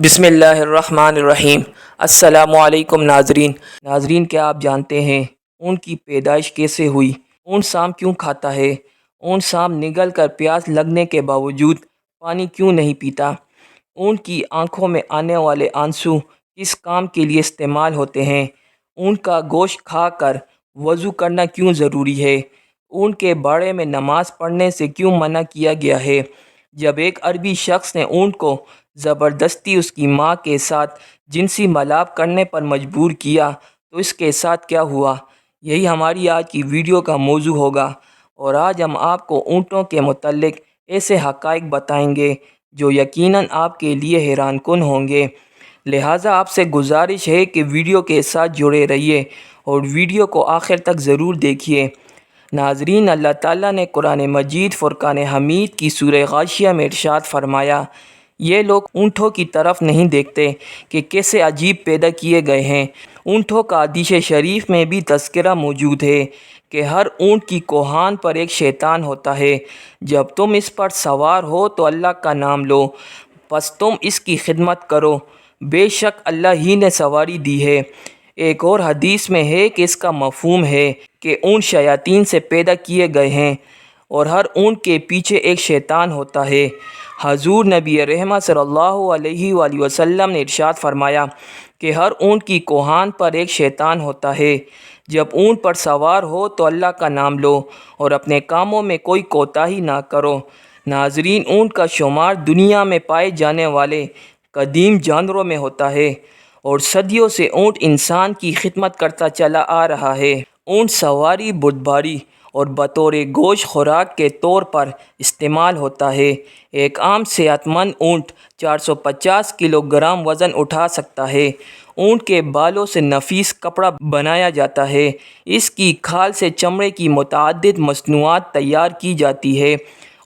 بسم اللہ الرحمن الرحیم۔ السلام علیکم ناظرین، کیا آپ جانتے ہیں اونٹ کی پیدائش کیسے ہوئی؟ اونٹ سام کیوں کھاتا ہے؟ اونٹ سام نگل کر پیاس لگنے کے باوجود پانی کیوں نہیں پیتا؟ اونٹ کی آنکھوں میں آنے والے آنسو کس کام کے لیے استعمال ہوتے ہیں؟ اونٹ کا گوشت کھا کر وضو کرنا کیوں ضروری ہے؟ اونٹ کے باڑے میں نماز پڑھنے سے کیوں منع کیا گیا ہے؟ جب ایک عربی شخص نے اونٹ کو زبردستی اس کی ماں کے ساتھ جنسی ملاپ کرنے پر مجبور کیا تو اس کے ساتھ کیا ہوا؟ یہی ہماری آج کی ویڈیو کا موضوع ہوگا، اور آج ہم آپ کو اونٹوں کے متعلق ایسے حقائق بتائیں گے جو یقیناً آپ کے لیے حیران کن ہوں گے۔ لہٰذا آپ سے گزارش ہے کہ ویڈیو کے ساتھ جڑے رہیے اور ویڈیو کو آخر تک ضرور دیکھیے۔ ناظرین، اللہ تعالیٰ نے قرآن مجید فرقان حمید کی سورہ غاشیہ میں ارشاد فرمایا، یہ لوگ اونٹوں کی طرف نہیں دیکھتے کہ کیسے عجیب پیدا کیے گئے ہیں۔ اونٹوں کا حدیث شریف میں بھی تذکرہ موجود ہے کہ ہر اونٹ کی کوہان پر ایک شیطان ہوتا ہے۔ جب تم اس پر سوار ہو تو اللہ کا نام لو، پس تم اس کی خدمت کرو، بے شک اللہ ہی نے سواری دی ہے۔ ایک اور حدیث میں ہے کہ اس کا مفہوم ہے کہ اونٹ شیاطین سے پیدا کیے گئے ہیں اور ہر اونٹ کے پیچھے ایک شیطان ہوتا ہے۔ حضور نبی رحمت صلی اللہ علیہ وآلہ وسلم نے ارشاد فرمایا کہ ہر اونٹ کی کوہان پر ایک شیطان ہوتا ہے۔ جب اونٹ پر سوار ہو تو اللہ کا نام لو اور اپنے کاموں میں کوئی کوتاہی نہ کرو۔ ناظرین، اونٹ کا شمار دنیا میں پائے جانے والے قدیم جانوروں میں ہوتا ہے اور صدیوں سے اونٹ انسان کی خدمت کرتا چلا آ رہا ہے۔ اونٹ سواری، بردباری اور بطور گوشت خوراک کے طور پر استعمال ہوتا ہے۔ ایک عام صحت مند اونٹ 450 کلو گرام وزن اٹھا سکتا ہے۔ اونٹ کے بالوں سے نفیس کپڑا بنایا جاتا ہے۔ اس کی کھال سے چمڑے کی متعدد مصنوعات تیار کی جاتی ہے۔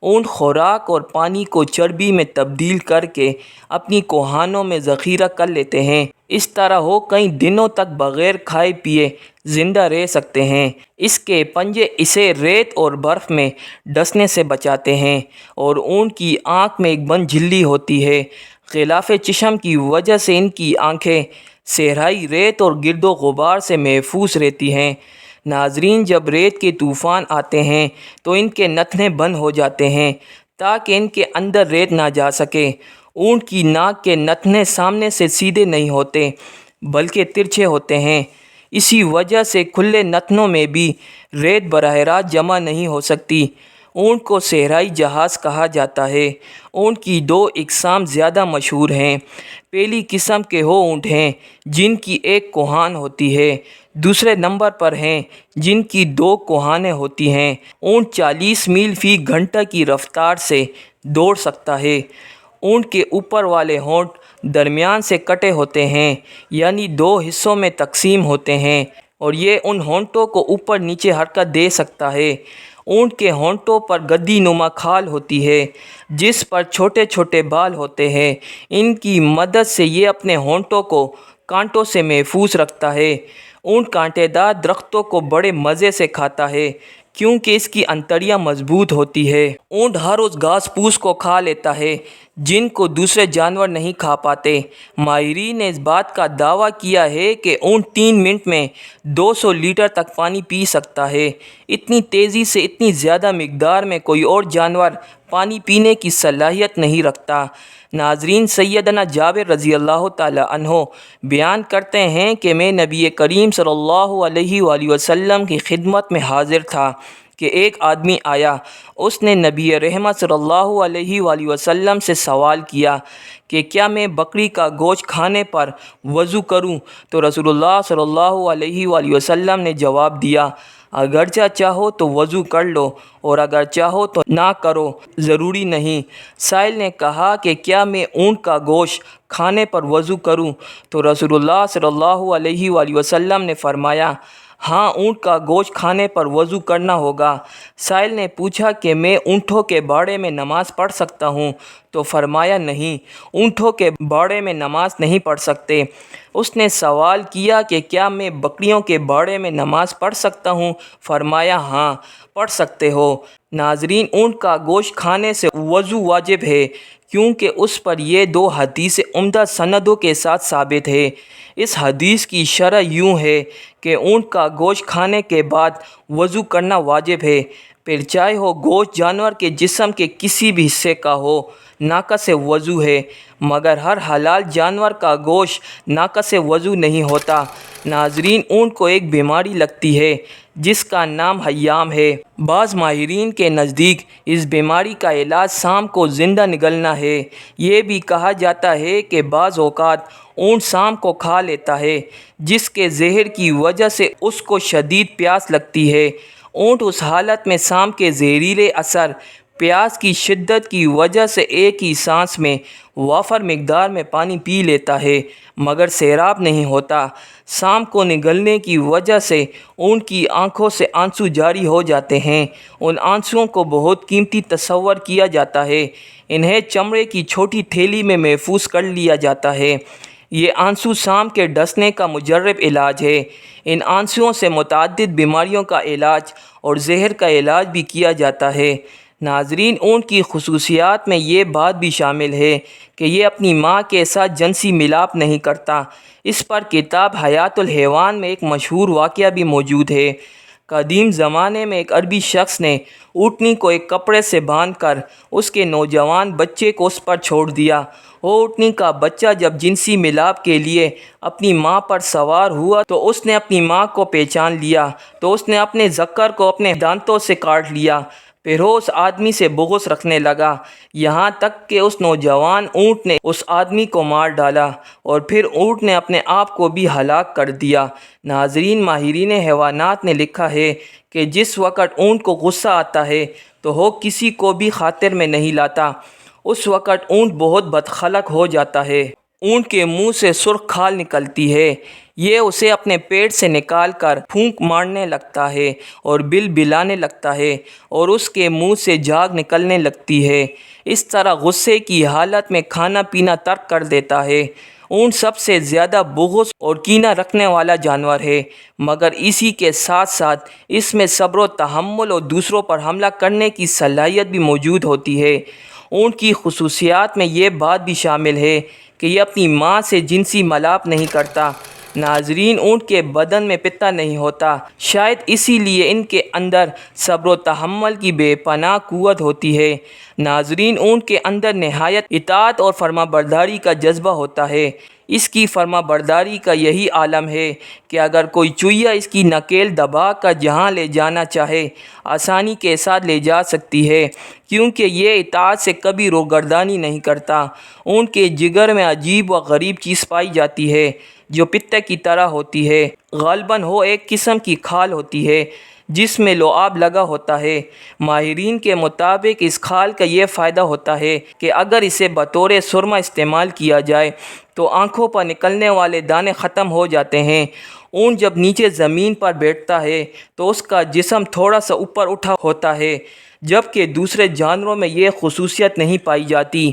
اونٹ خوراک اور پانی کو چربی میں تبدیل کر کے اپنی کوہانوں میں ذخیرہ کر لیتے ہیں۔ اس طرح وہ کئی دنوں تک بغیر کھائے پیے زندہ رہ سکتے ہیں۔ اس کے پنجے اسے ریت اور برف میں ڈسنے سے بچاتے ہیں، اور اونٹ کی آنکھ میں ایک بند جھلی ہوتی ہے۔ غلاف چشم کی وجہ سے ان کی آنکھیں صحرائی ریت اور گرد و غبار سے محفوظ رہتی ہیں۔ ناظرین، جب ریت کے طوفان آتے ہیں تو ان کے نتنے بند ہو جاتے ہیں تاکہ ان کے اندر ریت نہ جا سکے۔ اونٹ کی ناک کے نتنے سامنے سے سیدھے نہیں ہوتے بلکہ ترچھے ہوتے ہیں۔ اسی وجہ سے کھلے نتنوں میں بھی ریت براہ راست جمع نہیں ہو سکتی۔ اونٹ کو صحرائی جہاز کہا جاتا ہے۔ اونٹ کی دو اقسام زیادہ مشہور ہیں۔ پہلی قسم کے وہ اونٹ ہیں جن کی ایک کوہان ہوتی ہے۔ دوسرے نمبر پر ہیں جن کی دو کوہانیں ہوتی ہیں۔ اونٹ 40 میل فی گھنٹہ کی رفتار سے دوڑ سکتا ہے۔ اونٹ کے اوپر والے ہونٹ درمیان سے کٹے ہوتے ہیں، یعنی دو حصوں میں تقسیم ہوتے ہیں، اور یہ ان ہونٹوں کو اوپر نیچے حرکت دے سکتا ہے۔ اونٹ کے ہونٹوں پر گدی نما کھال ہوتی ہے جس پر چھوٹے چھوٹے بال ہوتے ہیں۔ ان کی مدد سے یہ اپنے ہونٹوں کو کانٹوں سے محفوظ رکھتا ہے۔ اونٹ کانٹے دار درختوں کو بڑے مزے سے کھاتا ہے کیونکہ اس کی انتڑیاں مضبوط ہوتی ہے۔ اونٹ ہر اس گھاس پھوس کو کھا لیتا ہے جن کو دوسرے جانور نہیں کھا پاتے۔ ماہرین نے اس بات کا دعویٰ کیا ہے کہ اونٹ 3 منٹ میں 200 لیٹر تک پانی پی سکتا ہے۔ اتنی تیزی سے اتنی زیادہ مقدار میں کوئی اور جانور پانی پینے کی صلاحیت نہیں رکھتا۔ ناظرین، سیدنا جابر رضی اللہ تعالی عنہ بیان کرتے ہیں کہ میں نبی کریم صلی اللہ علیہ وآلہ وسلم کی خدمت میں حاضر تھا کہ ایک آدمی آیا۔ اس نے نبی رحمت صلی اللہ علیہ وآلہ وسلم سے سوال کیا کہ کیا میں بکری کا گوشت کھانے پر وضو کروں؟ تو رسول اللہ صلی اللہ علیہ وآلہ وسلم نے جواب دیا، اگرچہ چاہو تو وضو کر لو اور اگر چاہو تو نہ کرو، ضروری نہیں۔ سائل نے کہا کہ کیا میں اونٹ کا گوشت کھانے پر وضو کروں؟ تو رسول اللہ صلی اللہ علیہ وآلہ وسلم نے فرمایا، ہاں، اونٹ کا گوشت کھانے پر وضو کرنا ہوگا۔ سائل نے پوچھا کہ میں اونٹوں کے باڑے میں نماز پڑھ سکتا ہوں؟ تو فرمایا، نہیں، اونٹوں کے باڑے میں نماز نہیں پڑھ سکتے۔ اس نے سوال کیا کہ کیا میں بکریوں کے باڑے میں نماز پڑھ سکتا ہوں؟ فرمایا، ہاں، پڑھ سکتے ہو۔ ناظرین، اونٹ کا گوشت کھانے سے وضو واجب ہے کیونکہ اس پر یہ دو حدیث عمدہ سندوں کے ساتھ ثابت ہے۔ اس حدیث کی شرح یوں ہے کہ اونٹ کا گوشت کھانے کے بعد وضو کرنا واجب ہے، پھر چاہے ہو گوشت جانور کے جسم کے کسی بھی حصے کا ہو، ناقص وضو ہے، مگر ہر حلال جانور کا گوشت ناقص وضو نہیں ہوتا۔ ناظرین، اونٹ کو ایک بیماری لگتی ہے جس کا نام ہیام ہے۔ بعض ماہرین کے نزدیک اس بیماری کا علاج سانپ کو زندہ نگلنا ہے۔ یہ بھی کہا جاتا ہے کہ بعض اوقات اونٹ سانپ کو کھا لیتا ہے جس کے زہر کی وجہ سے اس کو شدید پیاس لگتی ہے۔ اونٹ اس حالت میں سانپ کے زہریلے اثر، پیاس کی شدت کی وجہ سے ایک ہی سانس میں وافر مقدار میں پانی پی لیتا ہے مگر سیراب نہیں ہوتا۔ سانپ کو نگلنے کی وجہ سے اونٹ کی آنکھوں سے آنسو جاری ہو جاتے ہیں۔ ان آنسوؤں کو بہت قیمتی تصور کیا جاتا ہے۔ انہیں چمڑے کی چھوٹی تھیلی میں محفوظ کر لیا جاتا ہے۔ یہ آنسو سانپ کے ڈسنے کا مجرب علاج ہے۔ ان آنسوؤں سے متعدد بیماریوں کا علاج اور زہر کا علاج بھی کیا جاتا ہے۔ ناظرین، اونٹ کی خصوصیات میں یہ بات بھی شامل ہے کہ یہ اپنی ماں کے ساتھ جنسی ملاپ نہیں کرتا۔ اس پر کتاب حیات الحیوان میں ایک مشہور واقعہ بھی موجود ہے۔ قدیم زمانے میں ایک عربی شخص نے اونٹنی کو ایک کپڑے سے باندھ کر اس کے نوجوان بچے کو اس پر چھوڑ دیا۔ وہ اونٹنی کا بچہ جب جنسی ملاپ کے لیے اپنی ماں پر سوار ہوا تو اس نے اپنی ماں کو پہچان لیا تو اس نے اپنے ذکر کو اپنے دانتوں سے کاٹ لیا۔ پھر وہ اس آدمی سے بغض رکھنے لگا، یہاں تک کہ اس نوجوان اونٹ نے اس آدمی کو مار ڈالا اور پھر اونٹ نے اپنے آپ کو بھی ہلاک کر دیا۔ ناظرین، ماہرین حیوانات نے لکھا ہے کہ جس وقت اونٹ کو غصہ آتا ہے تو وہ کسی کو بھی خاطر میں نہیں لاتا۔ اس وقت اونٹ بہت بدخلق ہو جاتا ہے۔ اونٹ کے منہ سے سرخ کھال نکلتی ہے۔ یہ اسے اپنے پیٹ سے نکال کر پھونک مارنے لگتا ہے اور بل بلانے لگتا ہے اور اس کے منہ سے جھاگ نکلنے لگتی ہے۔ اس طرح غصے کی حالت میں کھانا پینا ترک کر دیتا ہے۔ اونٹ سب سے زیادہ بغض اور کینہ رکھنے والا جانور ہے، مگر اسی کے ساتھ ساتھ اس میں صبر و تحمل اور دوسروں پر حملہ کرنے کی صلاحیت بھی موجود ہوتی ہے۔ اونٹ کی خصوصیات میں یہ بات بھی شامل ہے کہ یہ اپنی ماں سے جنسی ملاپ نہیں کرتا۔ ناظرین، اونٹ کے بدن میں پتا نہیں ہوتا، شاید اسی لیے ان کے اندر صبر و تحمل کی بے پناہ قوت ہوتی ہے۔ ناظرین، اونٹ کے اندر نہایت اطاعت اور فرما برداری کا جذبہ ہوتا ہے۔ اس کی فرما برداری کا یہی عالم ہے کہ اگر کوئی چوہیا اس کی نکیل دبا کر جہاں لے جانا چاہے آسانی کے ساتھ لے جا سکتی ہے، کیونکہ یہ اطاعت سے کبھی روگردانی نہیں کرتا۔ اونٹ کے جگر میں عجیب و غریب چیز پائی جاتی ہے جو پتے کی طرح ہوتی ہے۔ غالباً وہ ایک قسم کی کھال ہوتی ہے جس میں لعاب لگا ہوتا ہے۔ ماہرین کے مطابق اس کھال کا یہ فائدہ ہوتا ہے کہ اگر اسے بطور سرما استعمال کیا جائے تو آنکھوں پر نکلنے والے دانے ختم ہو جاتے ہیں۔ اونٹ جب نیچے زمین پر بیٹھتا ہے تو اس کا جسم تھوڑا سا اوپر اٹھا ہوتا ہے، جبکہ دوسرے جانوروں میں یہ خصوصیت نہیں پائی جاتی۔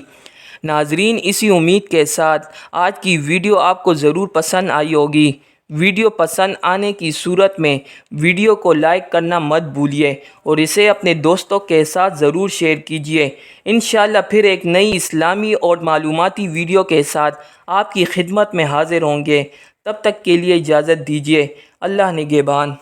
ناظرین، اسی امید کے ساتھ آج کی ویڈیو آپ کو ضرور پسند آئی ہوگی۔ ویڈیو پسند آنے کی صورت میں ویڈیو کو لائک کرنا مت بھولیے اور اسے اپنے دوستوں کے ساتھ ضرور شیئر کیجیے۔ انشاءاللہ پھر ایک نئی اسلامی اور معلوماتی ویڈیو کے ساتھ آپ کی خدمت میں حاضر ہوں گے۔ تب تک کے لیے اجازت دیجیے۔ اللہ نگہبان۔